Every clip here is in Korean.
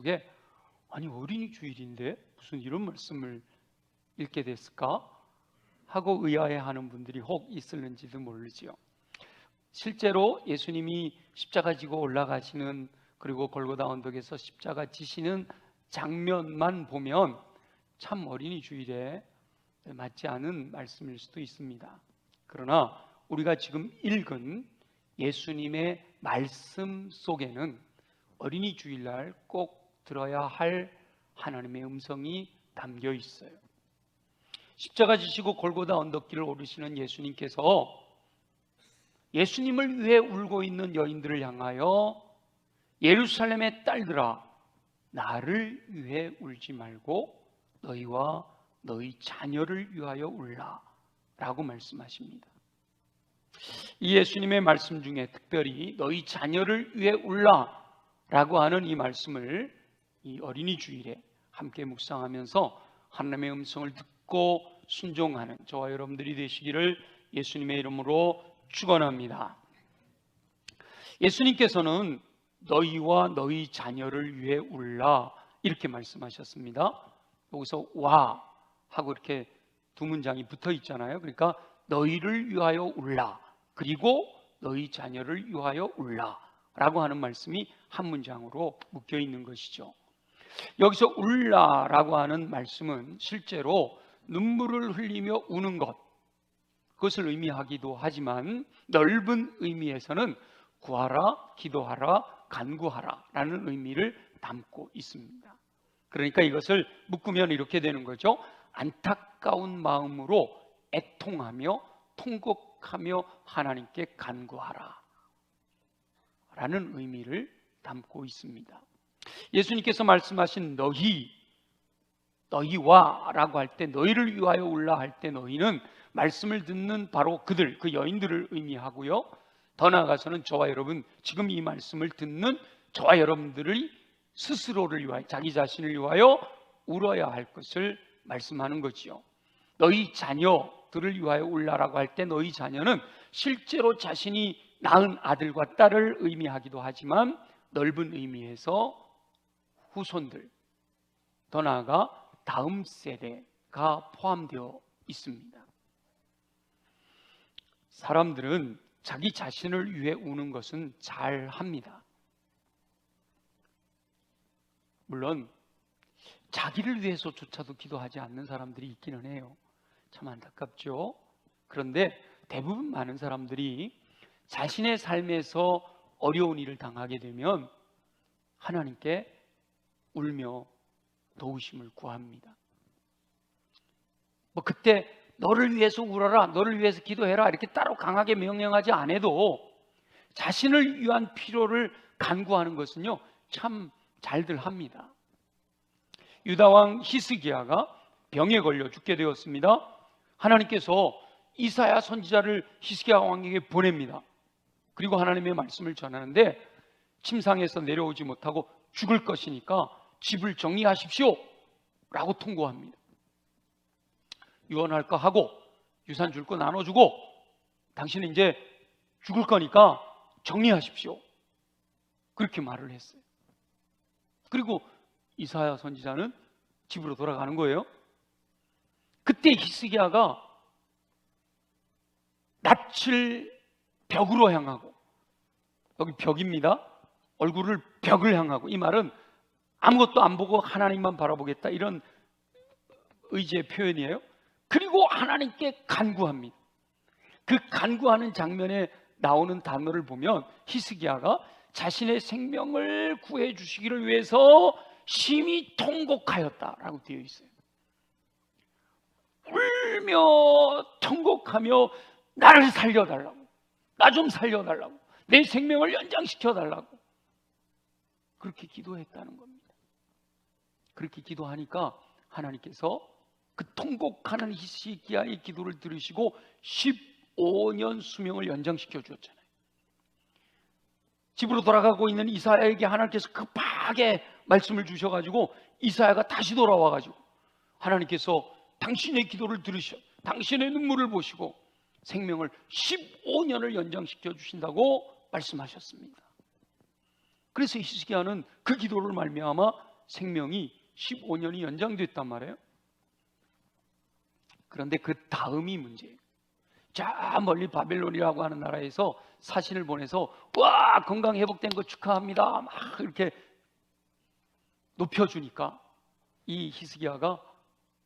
그게 아니 어린이 주일인데 무슨 이런 말씀을 읽게 됐을까 하고 의아해하는 분들이 혹 있을는지도 모르지요. 실제로 예수님이 십자가 지고 올라가시는, 그리고 골고다 언덕에서 십자가 지시는 장면만 보면 참 어린이 주일에 맞지 않은 말씀일 수도 있습니다. 그러나 우리가 지금 읽은 예수님의 말씀 속에는 어린이 주일날 꼭 들어야 할 하나님의 음성이 담겨 있어요. 십자가 지시고 골고다 언덕길을 오르시는 예수님께서 예수님을 위해 울고 있는 여인들을 향하여 예루살렘의 딸들아, 나를 위해 울지 말고 너희와 너희 자녀를 위하여 울라 라고 말씀하십니다. 이 예수님의 말씀 중에 특별히 너희 자녀를 위해 울라 라고 하는 이 말씀을 이 어린이 주일에 함께 묵상하면서 하나님의 음성을 듣고 순종하는 저와 여러분들이 되시기를 예수님의 이름으로 축원합니다. 예수님께서는 너희와 너희 자녀를 위해 울라 이렇게 말씀하셨습니다. 여기서 와 하고 이렇게 두 문장이 붙어 있잖아요. 그러니까 너희를 위하여 울라, 그리고 너희 자녀를 위하여 울라 라고 하는 말씀이 한 문장으로 묶여 있는 것이죠. 여기서 울라라고 하는 말씀은 실제로 눈물을 흘리며 우는 것, 그것을 의미하기도 하지만 넓은 의미에서는 구하라, 기도하라, 간구하라 라는 의미를 담고 있습니다. 그러니까 이것을 묶으면 이렇게 되는 거죠. 안타까운 마음으로 애통하며 통곡하며 하나님께 간구하라 라는 의미를 담고 있습니다. 예수님께서 말씀하신 너희와 라고 할 때, 너희를 위하여 울라 할 때 너희는 말씀을 듣는 바로 그들, 그 여인들을 의미하고요, 더 나아가서는 저와 여러분, 지금 이 말씀을 듣는 저와 여러분들이 스스로를 위하여, 자기 자신을 위하여 울어야 할 것을 말씀하는 거지요. 너희 자녀들을 위하여 울라라고 할 때 너희 자녀는 실제로 자신이 낳은 아들과 딸을 의미하기도 하지만 넓은 의미에서 후손들, 더 나아가 다음 세대가 포함되어 있습니다. 사람들은 자기 자신을 위해 우는 것은 잘 합니다. 물론 자기를 위해서조차도 기도하지 않는 사람들이 있기는 해요. 참 안타깝죠. 그런데 대부분 많은 사람들이 자신의 삶에서 어려운 일을 당하게 되면 하나님께 울며 도우심을 구합니다. 그때 너를 위해서 울어라, 너를 위해서 기도해라 이렇게 따로 강하게 명령하지 않아도 자신을 위한 필요를 간구하는 것은요 참 잘들 합니다. 유다왕 히스기야가 병에 걸려 죽게 되었습니다. 하나님께서 이사야 선지자를 히스기야 왕에게 보냅니다. 그리고 하나님의 말씀을 전하는데 침상에서 내려오지 못하고 죽을 것이니까 집을 정리하십시오 라고 통고합니다. 유언할까 하고 유산 줄 거 나눠주고 당신은 이제 죽을 거니까 정리하십시오 그렇게 말을 했어요. 그리고 이사야 선지자는 집으로 돌아가는 거예요. 그때 히스기야가 낯을 벽으로 향하고, 여기 벽입니다. 얼굴을 벽을 향하고, 이 말은 아무것도 안 보고 하나님만 바라보겠다 이런 의지의 표현이에요. 그리고 하나님께 간구합니다. 그 간구하는 장면에 나오는 단어를 보면 히스기야가 자신의 생명을 구해 주시기를 위해서 심히 통곡하였다라고 되어 있어요. 울며 통곡하며 나를 살려달라고, 나 좀 살려달라고, 내 생명을 연장시켜달라고 그렇게 기도했다는 겁니다. 그렇게 기도하니까 하나님께서 그 통곡하는 히스기야의 기도를 들으시고 15년 수명을 연장시켜 주었잖아요. 집으로 돌아가고 있는 이사야에게 하나님께서 급하게 말씀을 주셔가지고 이사야가 다시 돌아와가지고 하나님께서 당신의 기도를 들으셔, 당신의 눈물을 보시고 생명을 15년을 연장시켜 주신다고 말씀하셨습니다. 그래서 히스기야는 그 기도를 말미암아 생명이 15년이 연장됐단 말이에요. 그런데 그 다음이 문제예요. 저 멀리 바벨론이라고 하는 나라에서 사신을 보내서 와, 건강 회복된 거 축하합니다 막 이렇게 높여주니까 이 히스기야가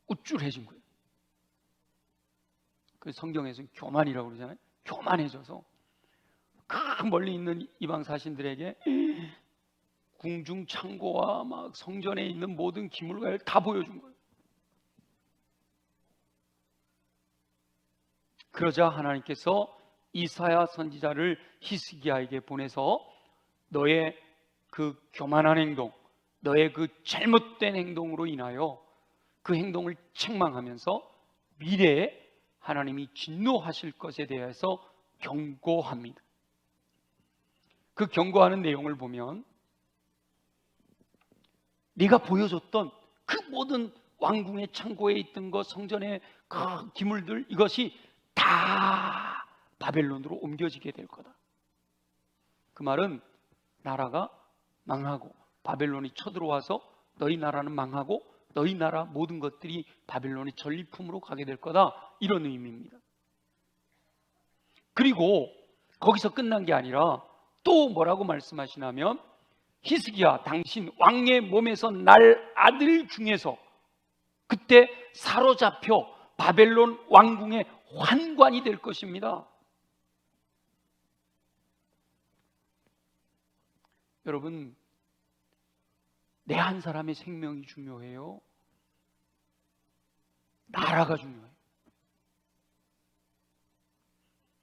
우쭐해진 거예요. 그 성경에서는 교만이라고 그러잖아요. 교만해져서 그 멀리 있는 이방 사신들에게 궁중 창고와 막 성전에 있는 모든 기물을 다 보여준 거예요. 그러자 하나님께서 이사야 선지자를 히스기야에게 보내서 너의 그 교만한 행동, 너의 그 잘못된 행동으로 인하여 그 행동을 책망하면서 미래에 하나님이 진노하실 것에 대해서 경고합니다. 그 경고하는 내용을 보면 네가 보여줬던 그 모든 왕궁의 창고에 있던 것, 성전의 그 기물들, 이것이 다 바벨론으로 옮겨지게 될 거다. 그 말은 나라가 망하고 바벨론이 쳐들어와서 너희 나라는 망하고 너희 나라 모든 것들이 바벨론의 전리품으로 가게 될 거다, 이런 의미입니다. 그리고 거기서 끝난 게 아니라 또 뭐라고 말씀하시냐면 히스기야, 당신 왕의 몸에서 날 아들 중에서 그때 사로잡혀 바벨론 왕궁의 환관이 될 것입니다. 여러분, 내 한 사람의 생명이 중요해요? 나라가 중요해요?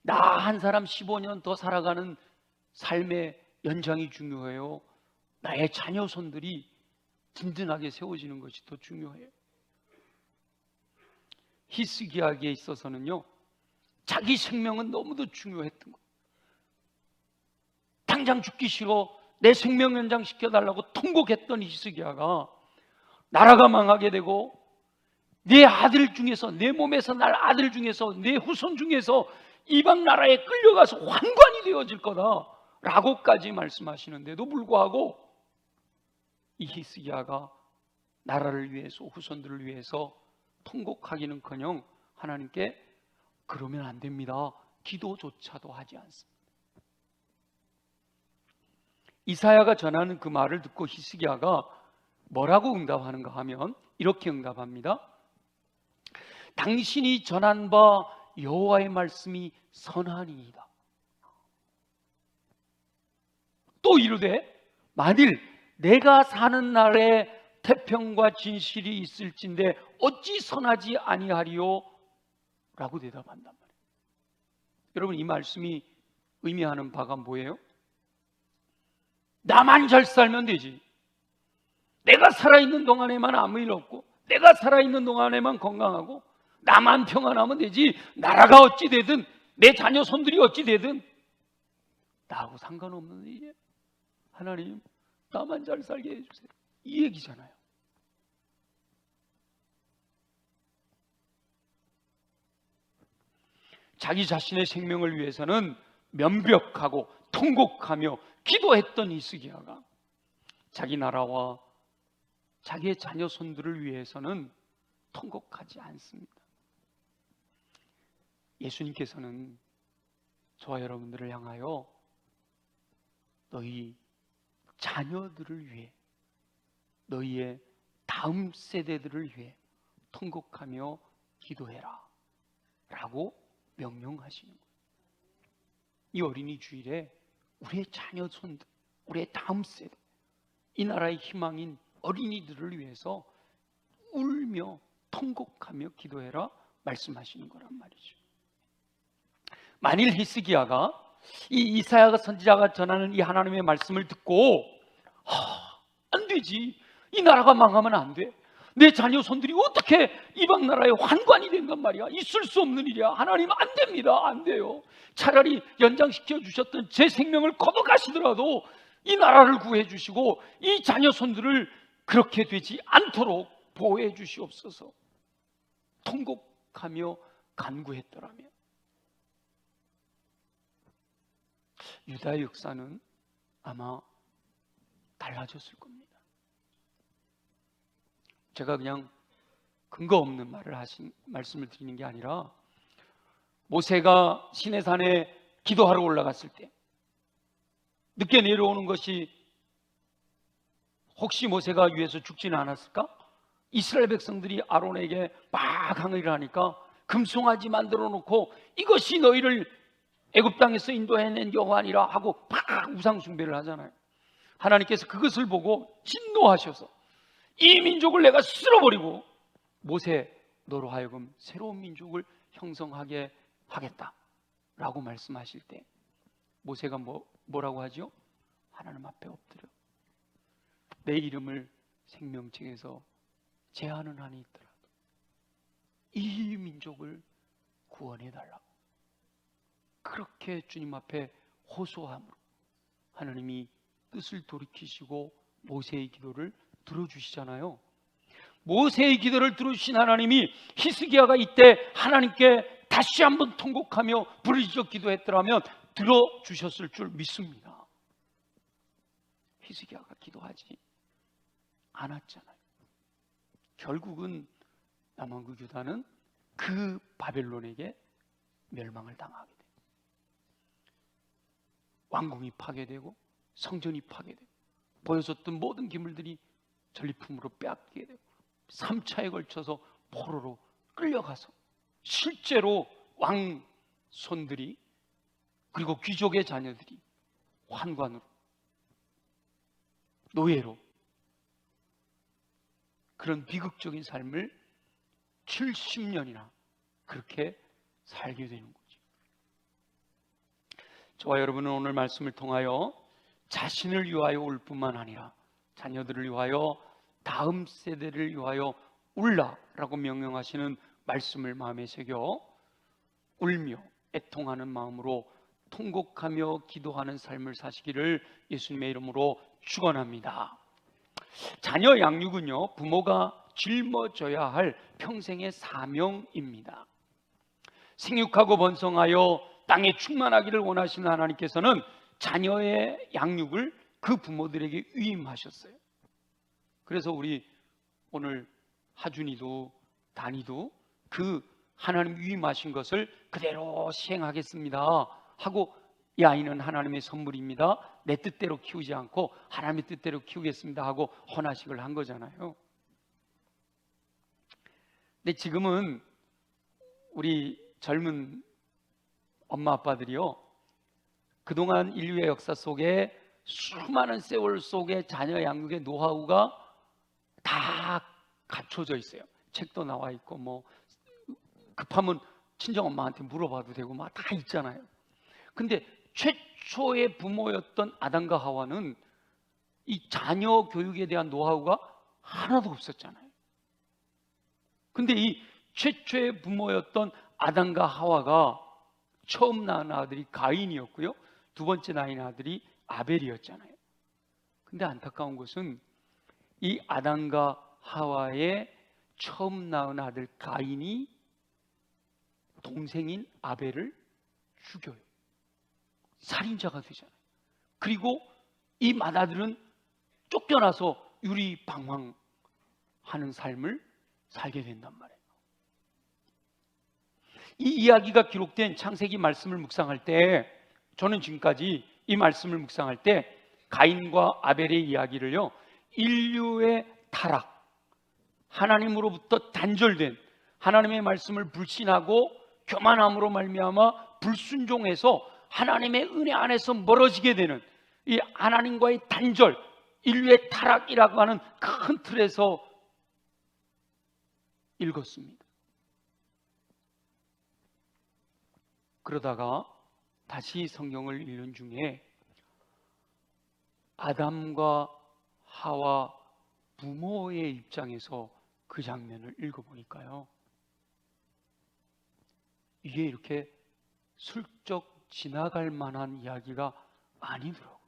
나 한 사람 15년 더 살아가는 삶의 연장이 중요해요? 나의 자녀손들이 든든하게 세워지는 것이 더 중요해요? 히스기야에게 있어서는요, 자기 생명은 너무도 중요했던 거예요. 당장 죽기 싫어 내 생명 연장시켜달라고 통곡했던 히스기야가 나라가 망하게 되고 내 아들 중에서, 내 몸에서 날 아들 중에서, 내 후손 중에서 이방 나라에 끌려가서 환관이 되어질 거다 라고까지 말씀하시는데도 불구하고 이 히스기야가 나라를 위해서, 후손들을 위해서 통곡하기는커녕 하나님께 그러면 안 됩니다, 기도조차도 하지 않습니다. 이사야가 전하는 그 말을 듣고 히스기야가 뭐라고 응답하는가 하면 이렇게 응답합니다. 당신이 전한 바 여호와의 말씀이 선하니이다. 또 이르되 만일 내가 사는 날에 태평과 진실이 있을진데 어찌 선하지 아니하리요? 라고 대답한단 말이에요. 여러분, 이 말씀이 의미하는 바가 뭐예요? 나만 잘 살면 되지, 내가 살아있는 동안에만 아무 일 없고 내가 살아있는 동안에만 건강하고 나만 평안하면 되지, 나라가 어찌 되든 내 자녀 손들이 어찌 되든 나하고 상관없는 일이에요. 하나님, 나만 잘 살게 해주세요, 이 얘기잖아요. 자기 자신의 생명을 위해서는 면벽하고 통곡하며 기도했던 히스기야가 자기 나라와 자기의 자녀 손들을 위해서는 통곡하지 않습니다. 예수님께서는 저와 여러분들을 향하여 너희 자녀들을 위해, 너희의 다음 세대들을 위해 통곡하며 기도해라 라고 명령하시는 거예요. 이 어린이 주일에 우리의 자녀 손들, 우리의 다음 세대, 이 나라의 희망인 어린이들을 위해서 울며 통곡하며 기도해라 말씀하시는 거란 말이죠. 만일 히스기야가 이 이사야 선지자가 전하는 이 하나님의 말씀을 듣고 안 되지, 이 나라가 망하면 안 돼, 내 자녀 손들이 어떻게 이방 나라의 환관이 된단 말이야, 있을 수 없는 일이야, 하나님 안 됩니다, 안 돼요, 차라리 연장시켜 주셨던 제 생명을 거둬가시더라도 이 나라를 구해 주시고 이 자녀 손들을 그렇게 되지 않도록 보호해 주시옵소서 통곡하며 간구했더라면 유다의 역사는 아마 달라졌을 겁니다. 제가 그냥 근거 없는 말씀을 드리는 게 아니라, 모세가 시내산에 기도하러 올라갔을 때 늦게 내려오는 것이 혹시 모세가 위에서 죽지는 않았을까? 이스라엘 백성들이 아론에게 막 항의를 하니까 금송아지 만들어 놓고 이것이 너희를 애굽 땅에서 인도해낸 여호와니라 하고 막 우상 숭배를 하잖아요. 하나님께서 그것을 보고 진노하셔서 이 민족을 내가 쓸어버리고 모세, 너로 하여금 새로운 민족을 형성하게 하겠다라고 말씀하실 때 모세가 뭐라고 하죠? 하나님 앞에 엎드려 내 이름을 생명책에서 제하는 한이 있더라도 이 민족을 구원해달라고 그렇게 주님 앞에 호소함으로 하나님이 뜻을 돌이키시고 모세의 기도를 들어주시잖아요. 모세의 기도를 들어주신 하나님이 히스기야가 이때 하나님께 다시 한번 통곡하며 부르짖어 기도했더라면 들어주셨을 줄 믿습니다. 히스기야가 기도하지 않았잖아요. 결국은 남왕국 유다는 그 바벨론에게 멸망을 당하게 돼요. 왕궁이 파괴되고 성전이 파괴되고 보여줬던 모든 기물들이 전리품으로 빼앗기게 되고 3차에 걸쳐서 포로로 끌려가서 실제로 왕손들이 그리고 귀족의 자녀들이 환관으로 노예로 그런 비극적인 삶을 70년이나 그렇게 살게 되는 거죠. 저와 여러분은 오늘 말씀을 통하여 자신을 위하여 울 뿐만 아니라 자녀들을 위하여 다음 세대를 위하여 울라라고 명령하시는 말씀을 마음에 새겨 울며 애통하는 마음으로 통곡하며 기도하는 삶을 사시기를 예수님의 이름으로 축원합니다. 자녀 양육은요, 부모가 짊어져야 할 평생의 사명입니다. 생육하고 번성하여 땅에 충만하기를 원하시는 하나님께서는 자녀의 양육을 그 부모들에게 위임하셨어요. 그래서 우리 오늘 하준이도 다니도 그 하나님 위임하신 것을 그대로 시행하겠습니다 하고, 이 아이는 하나님의 선물입니다, 내 뜻대로 키우지 않고 하나님의 뜻대로 키우겠습니다 하고 헌화식을 한 거잖아요. 근데 지금은 우리 젊은 엄마 아빠들이요, 그동안 인류의 역사 속에 수많은 세월 속에 자녀 양육의 노하우가 다 갖춰져 있어요. 책도 나와 있고 뭐 급하면 친정엄마한테 물어봐도 되고 막 다 있잖아요. 근데 최초의 부모였던 아담과 하와는 이 자녀 교육에 대한 노하우가 하나도 없었잖아요. 근데 이 최초의 부모였던 아담과 하와가 처음 낳은 아들이 가인이었고요, 두 번째 낳은 아들이 아벨이었잖아요. 근데 안타까운 것은 이 아담과 하와의 처음 낳은 아들 가인이 동생인 아벨을 죽여요. 살인자가 되잖아요. 그리고 이 맏아들은 쫓겨나서 유리방황하는 삶을 살게 된단 말이에요. 이 이야기가 기록된 창세기 말씀을 묵상할 때, 저는 지금까지 이 말씀을 묵상할 때 가인과 아벨의 이야기를요, 인류의 타락, 하나님으로부터 단절된, 하나님의 말씀을 불신하고 교만함으로 말미암아 불순종해서 하나님의 은혜 안에서 멀어지게 되는 이 하나님과의 단절, 인류의 타락이라고 하는 큰 틀에서 읽었습니다. 그러다가 다시 성경을 읽는 중에 아담과 하와 부모의 입장에서 그 장면을 읽어보니까요, 이게 이렇게 슬쩍 지나갈 만한 이야기가 아니더라고요.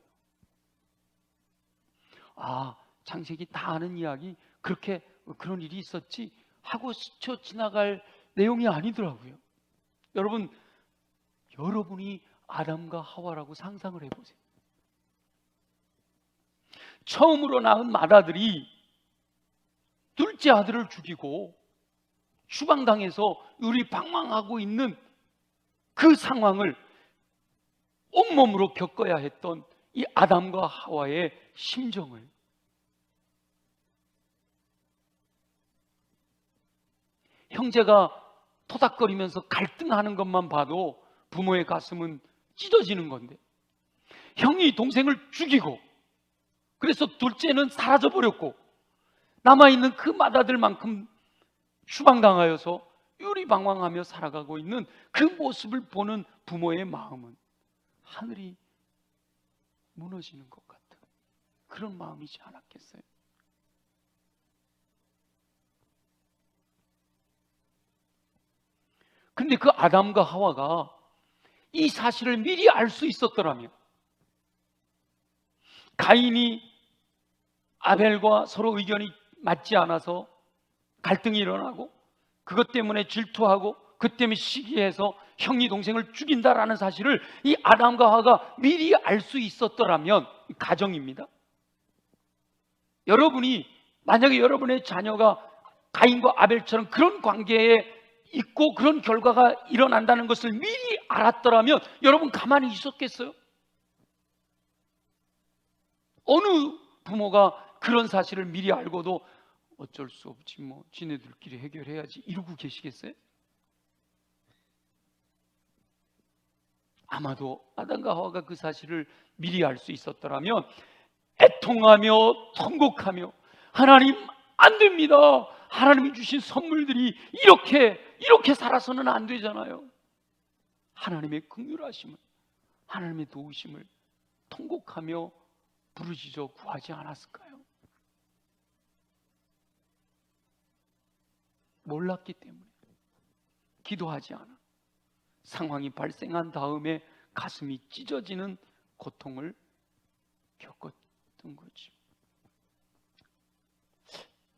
아, 창세기 다 아는 이야기, 그렇게 그런 일이 있었지 하고 스쳐 지나갈 내용이 아니더라고요. 여러분이 아담과 하와라고 상상을 해보세요. 처음으로 낳은 맏아들이 둘째 아들을 죽이고 추방당해서 우리 방황하고 있는 그 상황을 온몸으로 겪어야 했던 이 아담과 하와의 심정을, 형제가 토닥거리면서 갈등하는 것만 봐도 부모의 가슴은 찢어지는 건데, 형이 동생을 죽이고 그래서 둘째는 사라져버렸고 남아있는 그 맏아들만큼 추방당하여서 유리방황하며 살아가고 있는 그 모습을 보는 부모의 마음은 하늘이 무너지는 것 같은 그런 마음이지 않았겠어요? 근데 그 아담과 하와가 이 사실을 미리 알 수 있었더라면, 가인이 아벨과 서로 의견이 맞지 않아서 갈등이 일어나고 그것 때문에 질투하고 그 때문에 시기해서 형이 동생을 죽인다라는 사실을 이 아담과 하와가 미리 알 수 있었더라면, 가정입니다. 여러분이 만약에 여러분의 자녀가 가인과 아벨처럼 그런 관계에 있고 그런 결과가 일어난다는 것을 미리 알았더라면 여러분 가만히 있었겠어요? 어느 부모가 그런 사실을 미리 알고도 어쩔 수 없지 뭐 지네들끼리 해결해야지 이러고 계시겠어요? 아마도 아담과 하와가 그 사실을 미리 알 수 있었더라면 애통하며 통곡하며, 하나님 안 됩니다, 하나님이 주신 선물들이 이렇게 살아서는 안 되잖아요, 하나님의 긍휼하심을, 하나님의 도우심을 통곡하며 부르짖어 구하지 않았을까요? 몰랐기 때문에, 기도하지 않아 상황이 발생한 다음에 가슴이 찢어지는 고통을 겪었던 거지.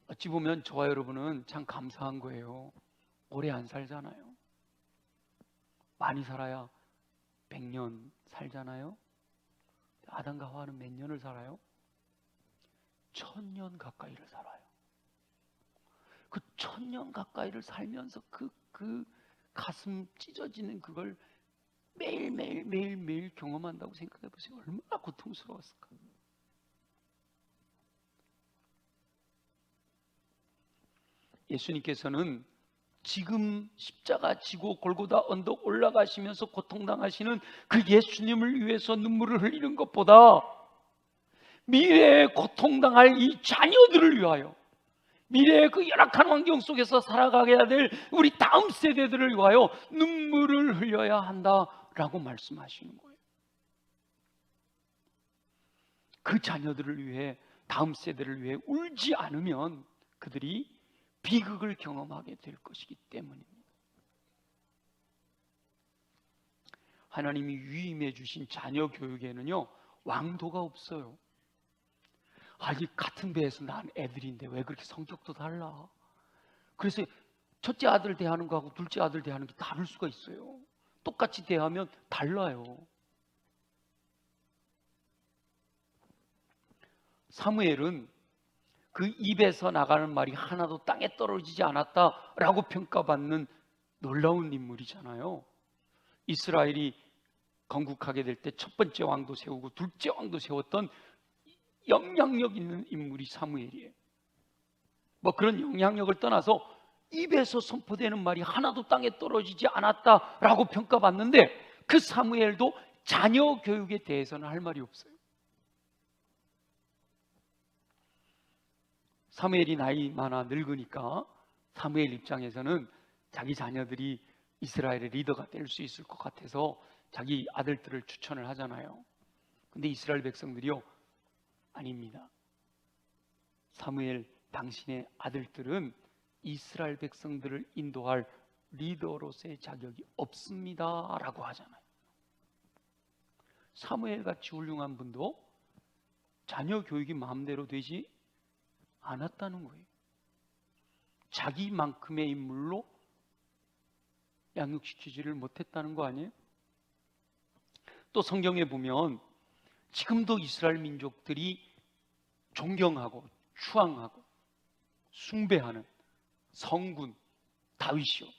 어찌 보면 저와 여러분은 참 감사한 거예요. 오래 안 살잖아요. 많이 살아야 100년 살잖아요. 아담과 하와는 몇 년을 살아요? 1000년 가까이를 살아요. 그 1000년 가까이를 살면서 그 가슴 찢어지는 그걸 매일 경험한다고 생각해 보세요. 얼마나 고통스러웠을까. 예수님께서는 지금 십자가 지고 골고다 언덕 올라가시면서 고통당하시는 그 예수님을 위해서 눈물을 흘리는 것보다 미래에 고통당할 이 자녀들을 위하여, 미래의 그 열악한 환경 속에서 살아가게 될 우리 다음 세대들을 위하여 눈물을 흘려야 한다라고 말씀하시는 거예요. 그 자녀들을 위해, 다음 세대를 위해 울지 않으면 그들이 비극을 경험하게 될 것이기 때문입니다. 하나님이 위임해 주신 자녀 교육에는요 왕도가 없어요. 아니 같은 배에서 난 애들인데 왜 그렇게 성격도 달라? 그래서 첫째 아들 대하는 거하고 둘째 아들 대하는 게 다를 수가 있어요. 똑같이 대하면 달라요. 사무엘은 그 입에서 나가는 말이 하나도 땅에 떨어지지 않았다라고 평가받는 놀라운 인물이잖아요. 이스라엘이 건국하게 될 때 첫 번째 왕도 세우고 둘째 왕도 세웠던 영향력 있는 인물이 사무엘이에요. 뭐 그런 영향력을 떠나서 입에서 선포되는 말이 하나도 땅에 떨어지지 않았다라고 평가받는데, 그 사무엘도 자녀 교육에 대해서는 할 말이 없어요. 사무엘이 나이 많아 늙으니까 사무엘 입장에서는 자기 자녀들이 이스라엘의 리더가 될 수 있을 것 같아서 자기 아들들을 추천을 하잖아요. 근데 이스라엘 백성들이요, 아닙니다. 사무엘 당신의 아들들은 이스라엘 백성들을 인도할 리더로서의 자격이 없습니다 라고 하잖아요. 사무엘같이 훌륭한 분도 자녀 교육이 마음대로 되지 않았다는 거예요. 자기만큼의 인물로 양육시키지를 못했다는 거 아니에요? 또 성경에 보면 지금도 이스라엘 민족들이 존경하고 추앙하고 숭배하는 성군 다윗이요.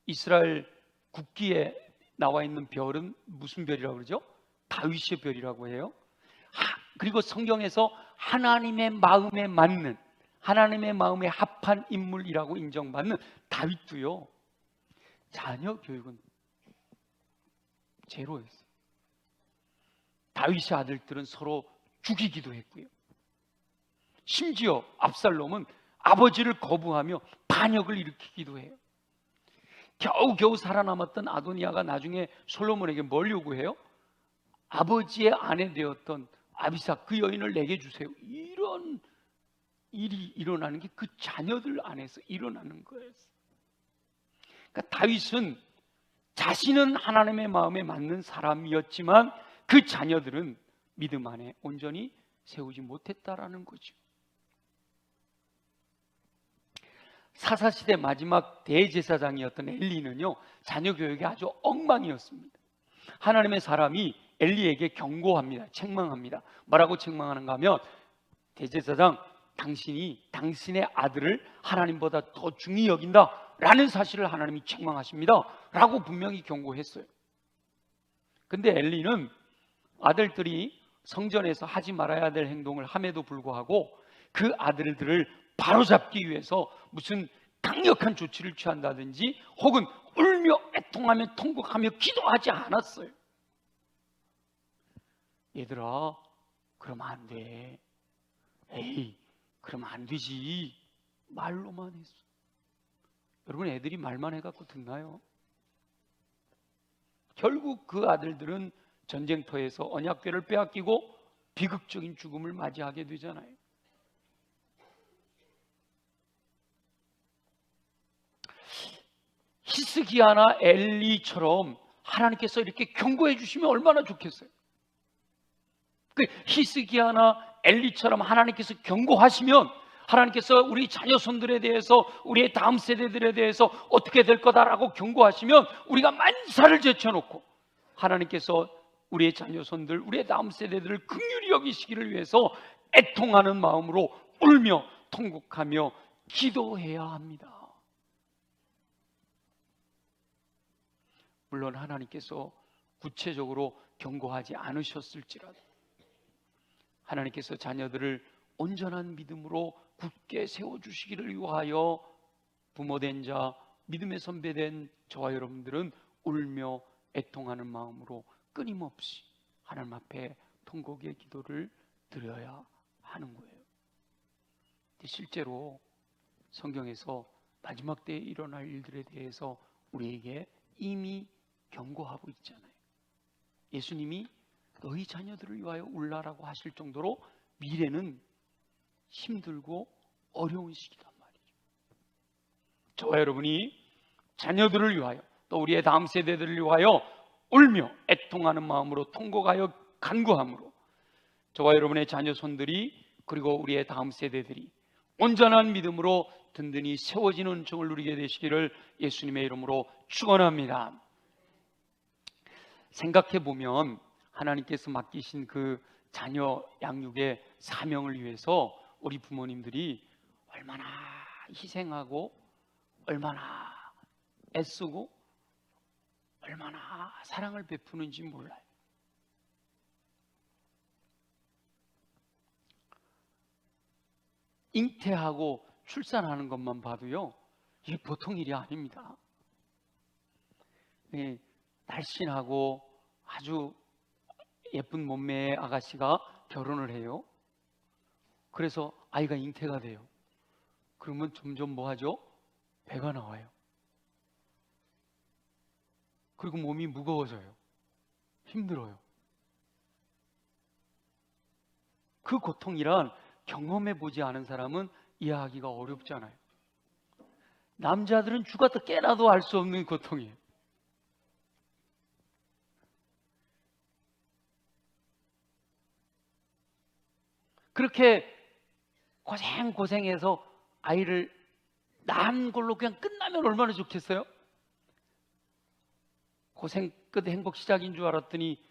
이스라엘 국기에 나와 있는 별은 무슨 별이라고 그러죠? 다윗의 별이라고 해요. 그리고 성경에서 하나님의 마음에 맞는, 하나님의 마음에 합한 인물이라고 인정받는 다윗도요, 자녀 교육은 제로였어요. 다윗의 아들들은 서로 죽이기도 했고요. 심지어 압살롬은 아버지를 거부하며 반역을 일으키기도 해요. 겨우겨우 살아남았던 아도니아가 나중에 솔로몬에게 뭘 요구해요? 아버지의 아내 되었던 아비사 그 여인을 내게 주세요. 이런 일이 일어나는 게 그 자녀들 안에서 일어나는 거예요. 그러니까 다윗은 자신은 하나님의 마음에 맞는 사람이었지만 그 자녀들은 믿음 안에 온전히 세우지 못했다라는 거죠. 사사시대 마지막 대제사장이었던 엘리는요, 자녀 교육이 아주 엉망이었습니다. 하나님의 사람이 엘리에게 경고합니다. 책망합니다. 뭐라고 책망하는가 하면, 대제사장, 당신이 당신의 아들을 하나님보다 더 중히 여긴다 라는 사실을 하나님이 책망하십니다 라고 분명히 경고했어요. 근데 엘리는 아들들이 성전에서 하지 말아야 될 행동을 함에도 불구하고 그 아들들을 바로잡기 위해서 무슨 강력한 조치를 취한다든지 혹은 울며 애통하며 통곡하며 기도하지 않았어요. 얘들아, 그러면 안 돼. 에이, 그러면 안 되지. 말로만 했어. 여러분, 애들이 말만 해갖고 듣나요? 결국 그 아들들은 전쟁터에서 언약궤를 빼앗기고 비극적인 죽음을 맞이하게 되잖아요. 히스기야나 엘리처럼 하나님께서 이렇게 경고해 주시면 얼마나 좋겠어요. 그 히스기야나 엘리처럼 하나님께서 경고하시면 하나님께서 우리 자녀손들에 대해서, 우리의 다음 세대들에 대해서 어떻게 될 거다라고 경고하시면 우리가 만사를 제쳐놓고 하나님께서 우리의 자녀손들, 우리의 다음 세대들을 긍휼히 여기시기를 위해서 애통하는 마음으로 울며 통곡하며 기도해야 합니다. 물론 하나님께서 구체적으로 경고하지 않으셨을지라도 하나님께서 자녀들을 온전한 믿음으로 굳게 세워주시기를 위하여 부모된 자, 믿음의 선배된 저와 여러분들은 울며 애통하는 마음으로 끊임없이 하나님 앞에 통곡의 기도를 드려야 하는 거예요. 실제로 성경에서 마지막 때에 일어날 일들에 대해서 우리에게 이미 경고하고 있잖아요. 예수님이 너희 자녀들을 위하여 울라라고 하실 정도로 미래는 힘들고 어려운 시기단 말이죠. 저와 여러분이 자녀들을 위하여 또 우리의 다음 세대들을 위하여 울며 애통하는 마음으로 통곡하여 간구함으로 저와 여러분의 자녀손들이 그리고 우리의 다음 세대들이 온전한 믿음으로 든든히 세워지는 은총을 누리게 되시기를 예수님의 이름으로 축원합니다. 생각해 보면 하나님께서 맡기신 그 자녀 양육의 사명을 위해서 우리 부모님들이 얼마나 희생하고 얼마나 애쓰고 얼마나 사랑을 베푸는지 몰라요. 잉태하고 출산하는 것만 봐도요, 이게 보통 일이 아닙니다. 날씬하고 아주 예쁜 몸매의 아가씨가 결혼을 해요. 그래서 아이가 잉태가 돼요. 그러면 점점 뭐 하죠? 배가 나와요. 그리고 몸이 무거워져요. 힘들어요. 그 고통이란 경험해 보지 않은 사람은 이해하기가 어렵잖아요. 남자들은 죽어도 깨나도 알 수 없는 고통이에요. 그렇게 고생해서 아이를 낳은 걸로 그냥 끝나면 얼마나 좋겠어요? 고생 끝 행복 시작인 줄 알았더니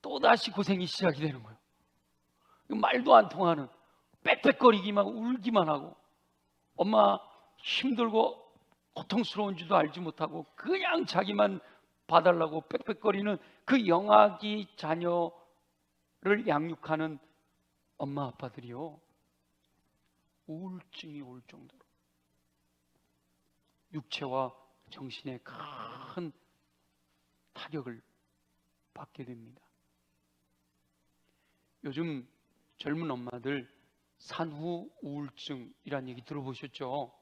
또다시 고생이 시작이 되는 거예요. 말도 안 통하는 빽빽거리기만 하고 울기만 하고 엄마 힘들고 고통스러운지도 알지 못하고 그냥 자기만 봐달라고 빽빽거리는 그 영아기 자녀를 양육하는 엄마 아빠들이요, 우울증이 올 정도로 육체와 정신에 큰 타격을 받게 됩니다. 요즘 젊은 엄마들 산후 우울증이란 얘기 들어보셨죠?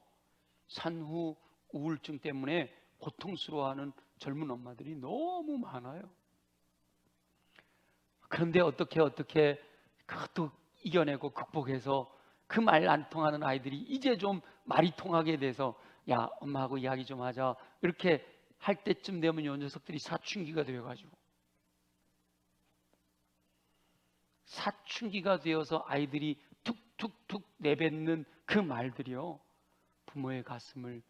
산후 우울증 때문에 고통스러워하는 젊은 엄마들이 너무 많아요. 그런데 어떻게 그것도 이겨내고 극복해서 그 말 안 통하는 아이들이 이제 좀 말이 통하게 돼서 야, 엄마하고 이야기 좀 하자 이렇게 할 때쯤 되면 요 녀석들이 사춘기가 되어가지고, 사춘기가 되어서 아이들이 툭툭툭 내뱉는 그 말들이요, 부모의 가슴을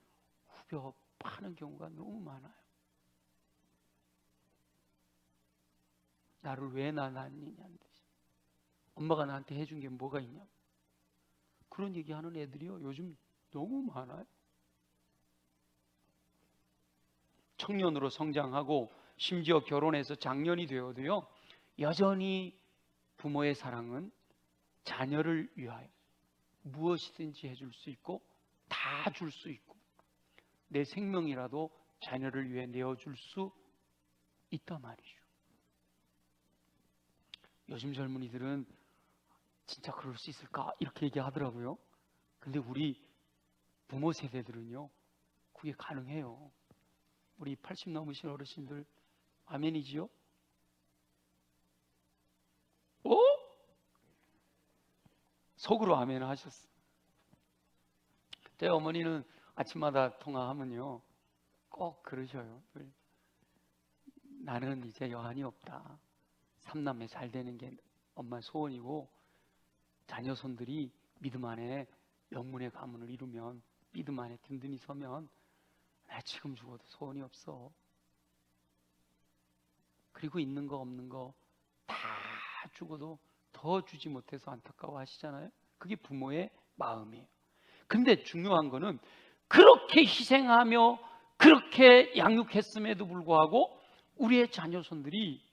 후벼 파는 경우가 너무 많아요. 나를 왜 낳았느냐는 듯이, 엄마가 나한테 해준 게 뭐가 있냐, 그런 얘기하는 애들이요 요즘 너무 많아요. 청년으로 성장하고 심지어 결혼해서 장년이 되어도요, 여전히 부모의 사랑은 자녀를 위하여 무엇이든지 해줄 수 있고 다 줄 수 있고 내 생명이라도 자녀를 위해 내어줄 수 있단 말이죠. 요즘 젊은이들은 진짜 그럴 수 있을까 이렇게 얘기하더라고요. 근데 우리 부모 세대들은요 그게 가능해요. 우리 80 넘으신 어르신들 아멘이지요? 어? 속으로 아멘 하셨어. 제 어머니는 아침마다 통화하면요 꼭 그러셔요. 나는 이제 여한이 없다. 삼남매 잘 되는 게 엄마 소원이고 자녀 손들이 믿음 안에 영문의 가문을 이루면, 믿음 안에 든든히 서면 나 지금 죽어도 소원이 없어. 그리고 있는 거 없는 거 다 죽어도 더 주지 못해서 안타까워 하시잖아요. 그게 부모의 마음이에요. 근데 중요한 거는 그렇게 희생하며 그렇게 양육했음에도 불구하고 우리의 자녀손들이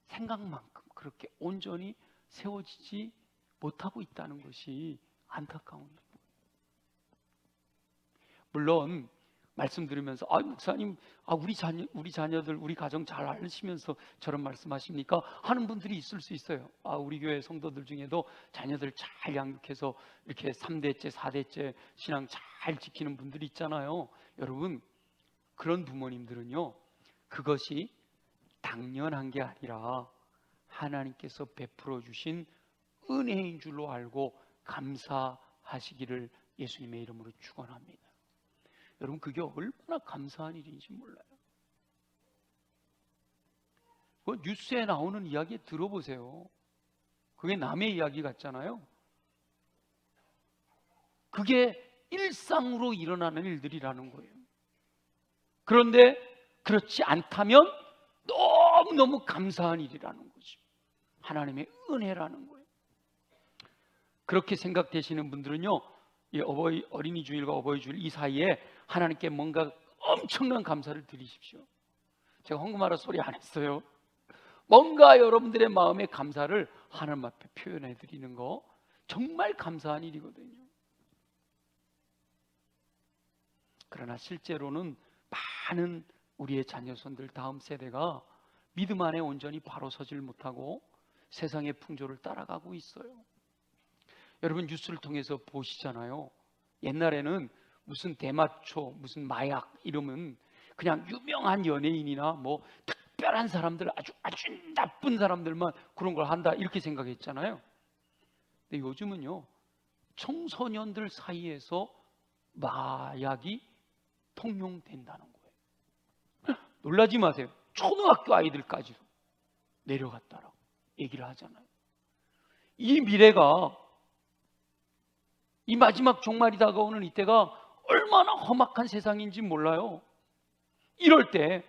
생각만큼 그렇게 온전히 세워지지 못하고 있다는 것이 안타까운 일입니다. 물론 말씀 들으면서 목사님 우리 자녀들 우리 가정 잘 알시면서 저런 말씀하십니까? 하는 분들이 있을 수 있어요. 우리 교회 성도들 중에도 자녀들 잘 양육해서 이렇게 3대째 4대째 신앙 잘 지키는 분들이 있잖아요. 여러분, 그런 부모님들은요 그것이 당연한 게 아니라 하나님께서 베풀어 주신 은혜인 줄로 알고 감사하시기를 예수님의 이름으로 축원합니다. 여러분, 그게 얼마나 감사한 일인지 몰라요. 뉴스에 나오는 이야기 들어보세요. 그게 남의 이야기 같잖아요. 그게 일상으로 일어나는 일들이라는 거예요. 그런데 그렇지 않다면 너무너무 감사한 일이라는 거죠. 하나님의 은혜라는 거예요. 그렇게 생각되시는 분들은요, 이 어린이 주일과 어버이 주일 이 사이에 하나님께 뭔가 엄청난 감사를 드리십시오. 제가 황금하라 소리 안 했어요. 뭔가 여러분들의 마음의 감사를 하나님 앞에 표현해 드리는 거 정말 감사한 일이거든요. 그러나 실제로는 많은 우리의 자녀손들 다음 세대가 믿음 안에 온전히 바로 서질 못하고 세상의 풍조를 따라가고 있어요. 여러분, 뉴스를 통해서 보시잖아요. 옛날에는 무슨 대마초, 무슨 마약 이러면 그냥 유명한 연예인이나 뭐 특별한 사람들, 아주 나쁜 사람들만 그런 걸 한다 이렇게 생각했잖아요. 근데 요즘은요 청소년들 사이에서 마약이 통용된다는 거예요. 놀라지 마세요. 초등학교 아이들까지도 내려갔다라고 얘기를 하잖아요. 이 미래가, 이 마지막 종말이 다가오는 이때가 얼마나 험악한 세상인지 몰라요. 이럴 때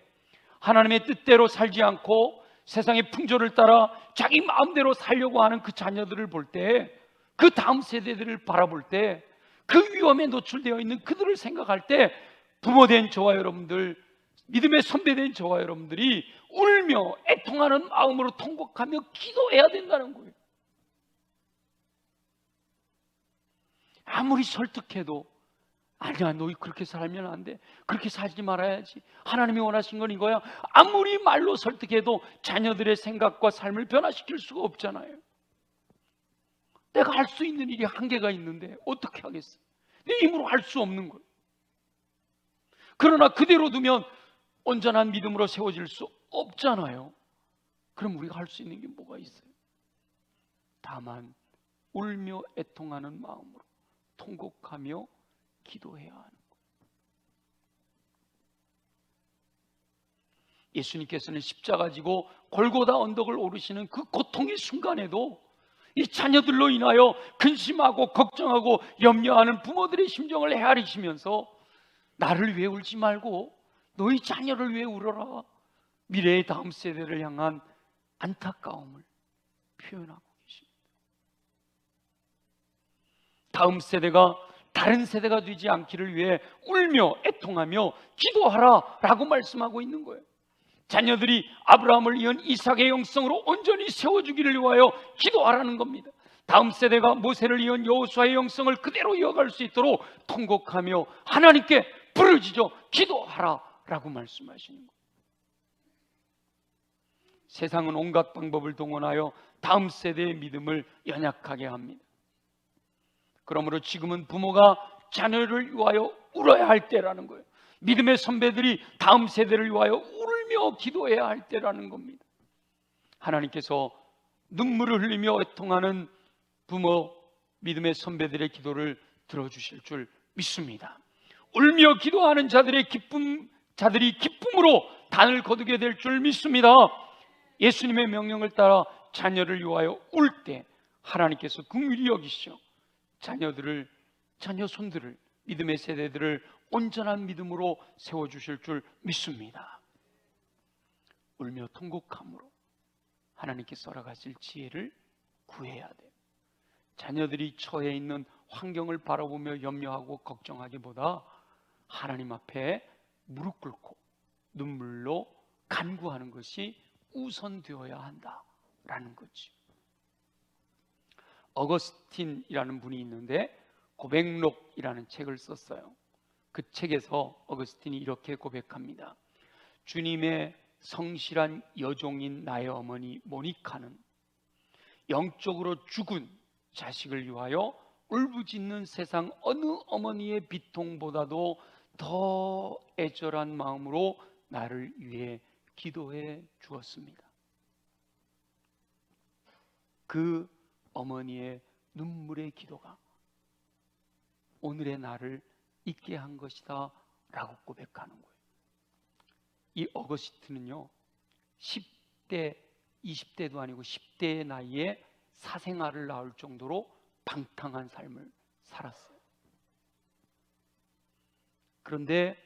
하나님의 뜻대로 살지 않고 세상의 풍조를 따라 자기 마음대로 살려고 하는 그 자녀들을 볼 때, 그 다음 세대들을 바라볼 때 그 위험에 노출되어 있는 그들을 생각할 때 부모된 저와 여러분들, 믿음의 선배된 저와 여러분들이 울며 애통하는 마음으로 통곡하며 기도해야 된다는 거예요. 아무리 설득해도 아니야, 너희 그렇게 살면 안 돼, 그렇게 살지 말아야지, 하나님이 원하신 건 이거야, 아무리 말로 설득해도 자녀들의 생각과 삶을 변화시킬 수가 없잖아요. 내가 할 수 있는 일이 한계가 있는데 어떻게 하겠어? 내 힘으로 할 수 없는 거예요. 그러나 그대로 두면 온전한 믿음으로 세워질 수 없잖아요. 그럼 우리가 할 수 있는 게 뭐가 있어요? 다만 울며 애통하는 마음으로 통곡하며 기도해야 하는 것. 예수님께서는 십자가 지고 골고다 언덕을 오르시는 그 고통의 순간에도 이 자녀들로 인하여 근심하고 걱정하고 염려하는 부모들의 심정을 헤아리시면서 나를 위해 울지 말고 너희 자녀를 위해 울어라, 미래의 다음 세대를 향한 안타까움을 표현하고 계십니다. 다음 세대가 다른 세대가 되지 않기를 위해 울며 애통하며 기도하라 라고 말씀하고 있는 거예요. 자녀들이 아브라함을 이은 이삭의 영성으로 온전히 세워주기를 위하여 기도하라는 겁니다. 다음 세대가 모세를 이은 여호수아의 영성을 그대로 이어갈 수 있도록 통곡하며 하나님께 부르짖어 기도하라 라고 말씀하시는 거예요. 세상은 온갖 방법을 동원하여 다음 세대의 믿음을 연약하게 합니다. 그러므로 지금은 부모가 자녀를 위하여 울어야 할 때라는 거예요. 믿음의 선배들이 다음 세대를 위하여 울며 기도해야 할 때라는 겁니다. 하나님께서 눈물을 흘리며 애통하는 부모, 믿음의 선배들의 기도를 들어주실 줄 믿습니다. 울며 기도하는 자들이 기쁨으로 단을 거두게 될 줄 믿습니다. 예수님의 명령을 따라 자녀를 위하여 울 때 하나님께서 긍휼히 여기시어 자녀 손들을, 믿음의 세대들을 온전한 믿음으로 세워주실 줄 믿습니다. 울며 통곡함으로 하나님께 썰어가실 지혜를 구해야 돼요. 자녀들이 처해 있는 환경을 바라보며 염려하고 걱정하기보다 하나님 앞에 무릎 꿇고 눈물로 간구하는 것이 우선되어야 한다라는 거지. 어거스틴이라는 분이 있는데 고백록이라는 책을 썼어요. 그 책에서 어거스틴이 이렇게 고백합니다. 주님의 성실한 여종인 나의 어머니 모니카는 영적으로 죽은 자식을 위하여 울부짖는 세상 어느 어머니의 비통보다도 더 애절한 마음으로 나를 위해 기도해 주었습니다. 그 어머니의 눈물의 기도가 오늘의 나를 있게 한 것이다 라고 고백하는 거예요. 이 어거스틴은요 10대, 20대도 아니고 10대의 나이에 사생아를 낳을 정도로 방탕한 삶을 살았어요. 그런데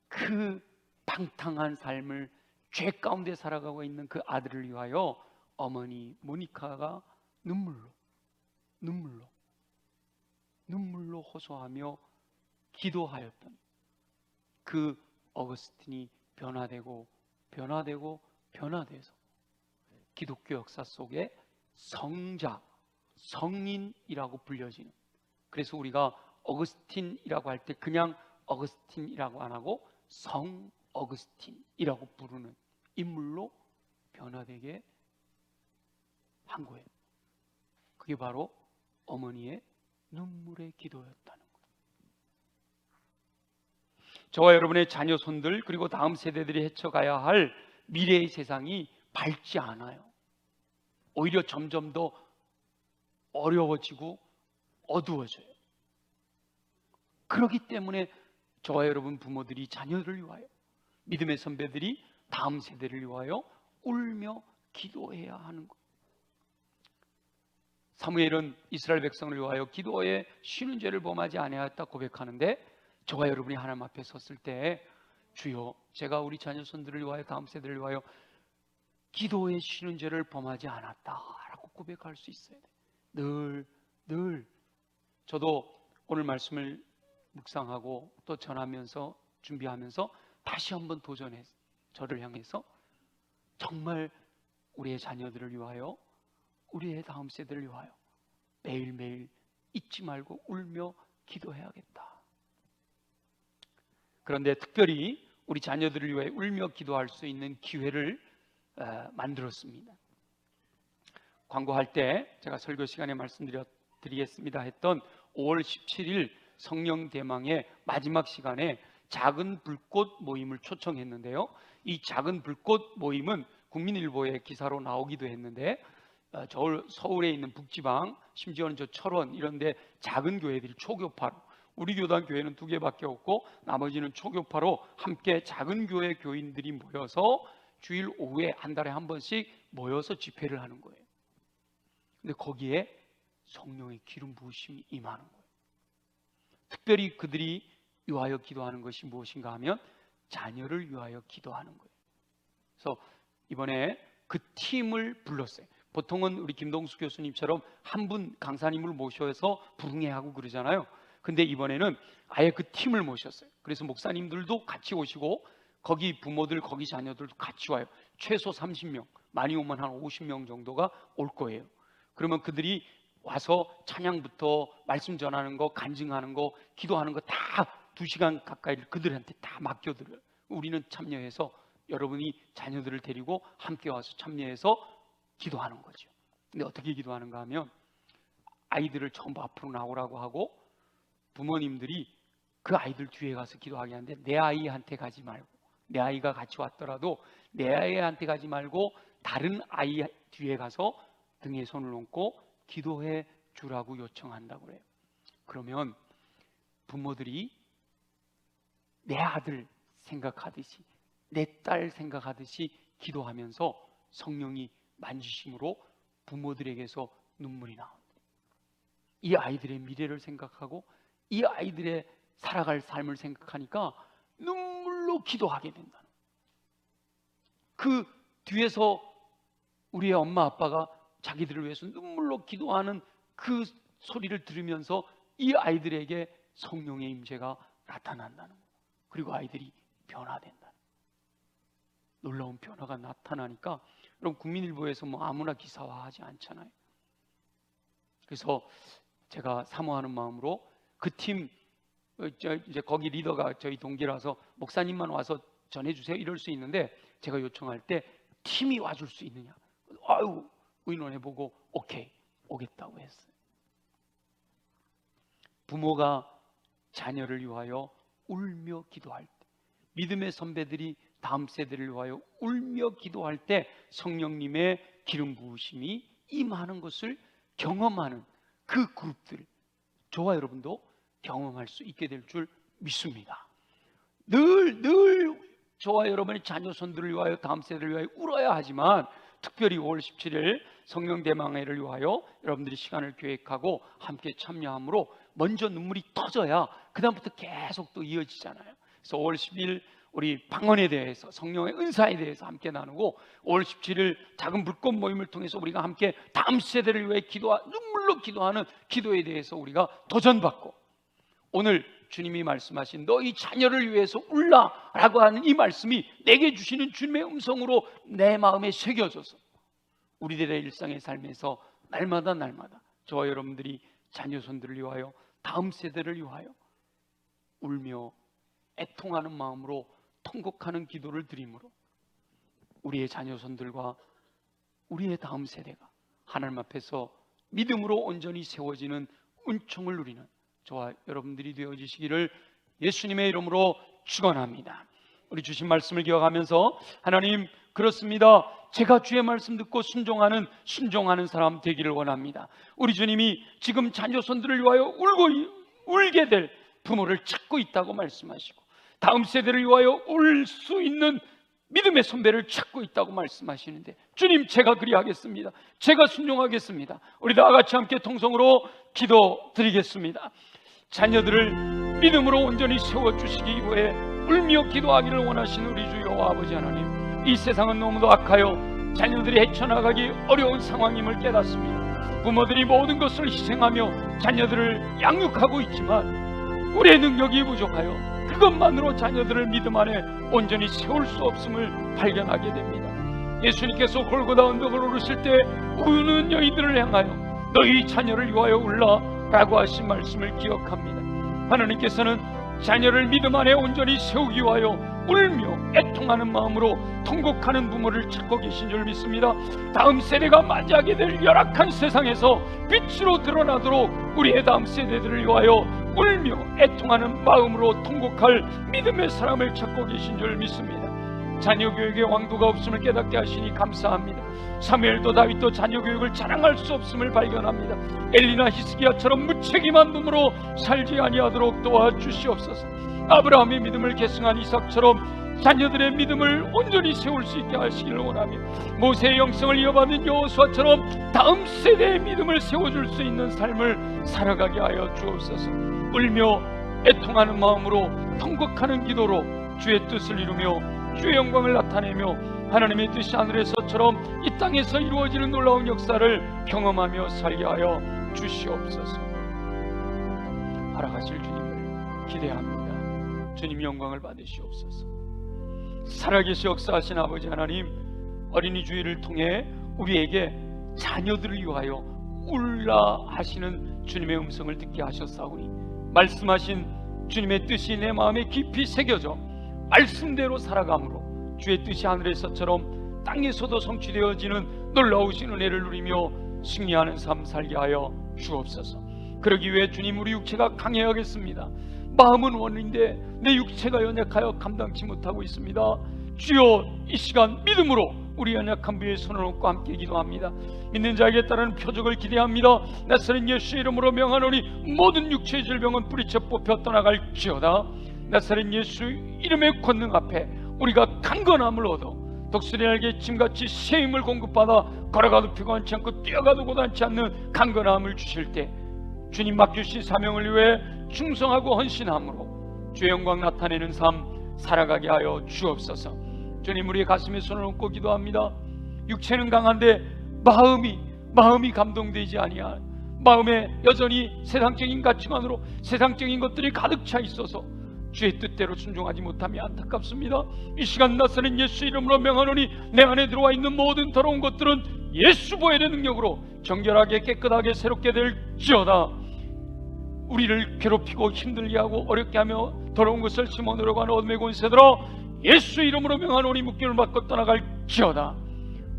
그 방탕한 삶을 죄 가운데 살아가고 있는 그 아들을 위하여 어머니 모니카가 눈물로 호소하며 기도하였던 그 어거스틴이 변화돼서 기독교 역사 속에 성자, 성인이라고 불려지는, 그래서 우리가 어거스틴이라고 할 때 그냥 어거스틴이라고 안 하고 성 어거스틴이라고 부르는 인물로 변화되게 한 거예요. 그게 바로 어머니의 눈물의 기도였다는 거예요. 저와 여러분의 자녀 손들 그리고 다음 세대들이 헤쳐가야 할 미래의 세상이 밝지 않아요. 오히려 점점 더 어려워지고 어두워져요. 그렇기 때문에 저와 여러분 부모들이 자녀를 위하여, 믿음의 선배들이 다음 세대를 위하여 울며 기도해야 하는 거예요. 사무엘은 이스라엘 백성을 위하여 기도에 쉬는 죄를 범하지 아니하였다 고백하는데, 저와 여러분이 하나님 앞에 섰을 때 주여 제가 우리 자녀 손들을 위하여 다음 세대를 위하여 기도에 쉬는 죄를 범하지 않았다라고 고백할 수 있어야 돼요. 늘 저도 오늘 말씀을 묵상하고 또 전하면서 준비하면서 다시 한번 도전해 저를 향해서 정말 우리의 자녀들을 위하여, 우리의 다음 세대를 위하여 매일매일 잊지 말고 울며 기도해야겠다. 그런데 특별히 우리 자녀들을 위해 울며 기도할 수 있는 기회를 만들었습니다. 광고할 때 제가 설교 시간에 말씀드리겠습니다 했던 5월 17일 성령 대망의 마지막 시간에 작은 불꽃 모임을 초청했는데요. 이 작은 불꽃 모임은 국민일보의 기사로 나오기도 했는데 서울에 있는 북지방, 심지어는 저 철원 이런 데 작은 교회들이 초교파로, 우리 교단 교회는 2개밖에 없고 나머지는 초교파로 함께 작은 교회 교인들이 모여서 주일 오후에 한 달에 한 번씩 모여서 집회를 하는 거예요. 근데 거기에 성령의 기름 부으심이 임하는 거예요. 특별히 그들이 위하여 기도하는 것이 무엇인가 하면 자녀를 위하여 기도하는 거예요. 그래서 이번에 그 팀을 불렀어요. 보통은 우리 김동수 교수님처럼 한 분 강사님을 모셔서 부흥회하고 그러잖아요. 근데 이번에는 아예 그 팀을 모셨어요. 그래서 목사님들도 같이 오시고 거기 부모들, 거기 자녀들도 같이 와요. 최소 30명, 많이 오면 한 50명 정도가 올 거예요. 그러면 그들이 와서 찬양부터 말씀 전하는 거, 간증하는 거, 기도하는 거 다 2시간 가까이 그들한테 다 맡겨드려요. 우리는 참여해서 여러분이 자녀들을 데리고 함께 와서 참여해서 기도하는 거죠. 근데 어떻게 기도하는가 하면 아이들을 전부 앞으로 나오라고 하고 부모님들이 그 아이들 뒤에 가서 기도하게 하는데 내 아이한테 가지 말고, 내 아이가 같이 왔더라도 내 아이한테 가지 말고 다른 아이 뒤에 가서 등에 손을 얹고 기도해 주라고 요청한다고 그래요. 그러면 부모들이 내 아들 생각하듯이, 내 딸 생각하듯이 기도하면서 성령이 만지심으로 부모들에게서 눈물이 나온다. 이 아이들의 미래를 생각하고 이 아이들의 살아갈 삶을 생각하니까 눈물로 기도하게 된다는, 그 뒤에서 우리의 엄마 아빠가 자기들을 위해서 눈물로 기도하는 그 소리를 들으면서 이 아이들에게 성령의 임재가 나타난다는 거예요. 그리고 아이들이 변화된다는, 놀라운 변화가 나타나니까 여러분 국민일보에서 뭐 아무나 기사화하지 않잖아요. 그래서 제가 사모하는 마음으로 그 팀, 이제 거기 리더가 저희 동기라서 목사님만 와서 전해주세요 이럴 수 있는데 제가 요청할 때 팀이 와줄 수 있느냐, 아유 의논해보고 오케이 오겠다고 했어요. 부모가 자녀를 위하여 울며 기도할 때, 믿음의 선배들이 다음 세대를 위하여 울며 기도할 때 성령님의 기름 부으심이 임하는 것을 경험하는 그 그룹들, 저와 여러분도 경험할 수 있게 될 줄 믿습니다. 늘 저와 여러분의 자녀손들을 위하여 다음 세대를 위하여 울어야 하지만 특별히 5월 17일 성령 대망회를 위하여 여러분들이 시간을 계획하고 함께 참여함으로 먼저 눈물이 터져야 그 다음부터 계속 또 이어지잖아요. 그래서 5월 10일 우리 방언에 대해서, 성령의 은사에 대해서 함께 나누고 5월 17일 작은 불꽃 모임을 통해서 우리가 함께 다음 세대를 위해 눈물로 기도하는 기도에 대해서 우리가 도전받고, 오늘 주님이 말씀하신 너희 자녀를 위해서 울라라고 하는 이 말씀이 내게 주시는 주님의 음성으로 내 마음에 새겨져서 우리들의 일상의 삶에서 날마다 저와 여러분들이 자녀손들을 위하여 다음 세대를 위하여 울며 애통하는 마음으로 통곡하는 기도를 드림으로 우리의 자녀손들과 우리의 다음 세대가 하나님 앞에서 믿음으로 온전히 세워지는 은총을 누리는 저와 여러분들이 되어지시기를 예수님의 이름으로 축원합니다. 우리 주신 말씀을 기억하면서 하나님, 그렇습니다. 제가 주의 말씀 듣고 순종하는 사람 되기를 원합니다. 우리 주님이 지금 자녀손들을 위하여 울게 될 부모를 찾고 있다고 말씀하시고 다음 세대를 위하여 울 수 있는 믿음의 선배를 찾고 있다고 말씀하시는데, 주님, 제가 그리하겠습니다. 제가 순종하겠습니다. 우리 다 같이 함께 통성으로 기도드리겠습니다. 자녀들을 믿음으로 온전히 세워주시기 위해 울며 기도하기를 원하시는 우리 주 여호와 아버지 하나님, 이 세상은 너무도 악하여 자녀들이 헤쳐나가기 어려운 상황임을 깨닫습니다. 부모들이 모든 것을 희생하며 자녀들을 양육하고 있지만 우리의 능력이 부족하여 그것만으로 자녀들을 믿음 안에 온전히 세울 수 없음을 발견하게 됩니다. 예수님께서 골고다 언덕을 오르실 때 우는 여인들을 향하여 너희 자녀를 위하여 울라 라고 하신 말씀을 기억합니다. 하나님께서는 자녀를 믿음 안에 온전히 세우기 위하여 울며 애통하는 마음으로 통곡하는 부모를 찾고 계신 줄 믿습니다. 다음 세대가 맞이하게 될 열악한 세상에서 빛으로 드러나도록 우리의 다음 세대들을 위하여 울며 애통하는 마음으로 통곡할 믿음의 사람을 찾고 계신 줄 믿습니다. 자녀 교육에 왕도가 없음을 깨닫게 하시니 감사합니다. 사무엘도 다윗도 자녀 교육을 자랑할 수 없음을 발견합니다. 엘리나 히스기야처럼 무책임한 눈으로 살지 아니하도록 도와주시옵소서. 아브라함의 믿음을 계승한 이삭처럼 자녀들의 믿음을 온전히 세울 수 있게 하시기를 원하며 모세의 영성을 이어받은 여호수아처럼 다음 세대의 믿음을 세워줄 수 있는 삶을 살아가게 하여 주옵소서. 울며 애통하는 마음으로 통곡하는 기도로 주의 뜻을 이루며 주의 영광을 나타내며 하나님의 뜻이 하늘에서처럼 이 땅에서 이루어지는 놀라운 역사를 경험하며 살게 하여 주시옵소서. 알아가실 주님을 기대합니다. 주님 영광을 받으시옵소서. 살아계시 역사하신 아버지 하나님, 어린이 주일을 통해 우리에게 자녀들을 위하여 울라 하시는 주님의 음성을 듣게 하셨사오니 말씀하신 주님의 뜻이 내 마음에 깊이 새겨져 말씀대로 살아감으로 주의 뜻이 하늘에서처럼 땅에서도 성취되어지는 놀라우신 은혜를 누리며 승리하는 삶 살게 하여 주옵소서. 그러기 위해 주님, 우리 육체가 강해야겠습니다. 마음은 원인데 내 육체가 연약하여 감당치 못하고 있습니다. 주여, 이 시간 믿음으로 우리 연약한 부에 손을 얹고 함께 기도합니다. 믿는 자에게 따르는 표적을 기대합니다. 나사렛 예수 이름으로 명하노니 모든 육체의 질병은 뿌리째 뽑혀 떠나갈지어다. 나사렛 예수 이름의 권능 앞에 우리가 강건함을 얻어 독수리 날개 짐같이 새 힘을 공급받아 걸어가도 피곤치 않고 뛰어가도 고단치 않는 강건함을 주실 때 주님 맡기신 사명을 위해 충성하고 헌신함으로 주의 영광 나타내는 삶 살아가게 하여 주옵소서. 주님, 우리의 가슴에 손을 얹고 기도합니다. 육체는 강한데 마음이 감동되지 아니하, 마음에 여전히 세상적인 가치관으로 세상적인 것들이 가득 차 있어서 주의 뜻대로 순종하지 못함이 안타깝습니다. 이 시간 나사렛 예수 이름으로 명하노니 내 안에 들어와 있는 모든 더러운 것들은 예수 보혈의 능력으로 정결하게 깨끗하게 새롭게 될지어다. 우리를 괴롭히고 힘들게 하고 어렵게 하며 더러운 것을 심어내려고 하는 어둠의 권세들아, 예수 이름으로 명하노니 묶임을 받고 떠나갈지어다.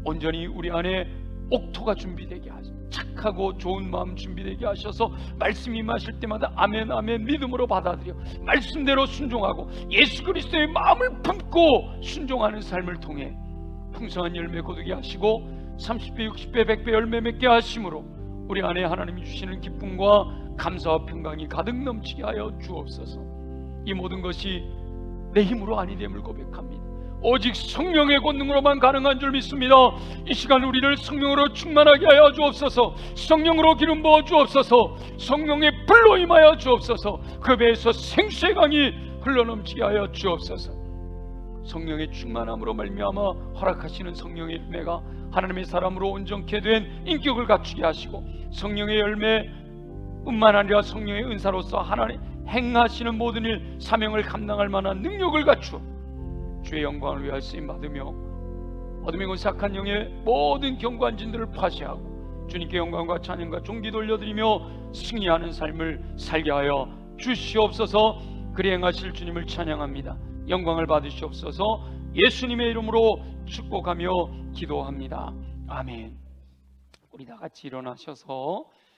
온전히 우리 안에 옥토가 준비되게 하시고 착하고 좋은 마음 준비되게 하셔서 말씀이 임하실 때마다 아멘 아멘 믿음으로 받아들여 말씀대로 순종하고 예수 그리스도의 마음을 품고 순종하는 삶을 통해 풍성한 열매 거두게 하시고 30배 60배 100배 열매 맺게 하심으로 우리 안에 하나님이 주시는 기쁨과 감사와 평강이 가득 넘치게 하여 주옵소서. 이 모든 것이 내 힘으로 아니 됨을 고백합니다. 오직 성령의 권능으로만 가능한 줄 믿습니다. 이 시간 우리를 성령으로 충만하게 하여 주옵소서. 성령으로 기름 부어 주옵소서. 성령의 불로 임하여 주옵소서. 그 배에서 생수의 강이 흘러넘치게 하여 주옵소서. 성령의 충만함으로 말미암아 허락하시는 성령의 열매가 하나님의 사람으로 온전케 된 인격을 갖추게 하시고 성령의 열매뿐만 아니라 성령의 은사로서 하나님 행하시는 모든 일 사명을 감당할 만한 능력을 갖추어 주의 영광을 위하여 쓰임 받으며 어둠의 권세 악한 영의 모든 경관진들을 파쇄하고 주님께 영광과 찬양과 존귀 돌려드리며 승리하는 삶을 살게 하여 주시옵소서. 그리 행하실 주님을 찬양합니다. 영광을 받으시옵소서. 예수님의 이름으로 축복하며 기도합니다. 아멘. 우리 다 같이 일어나셔서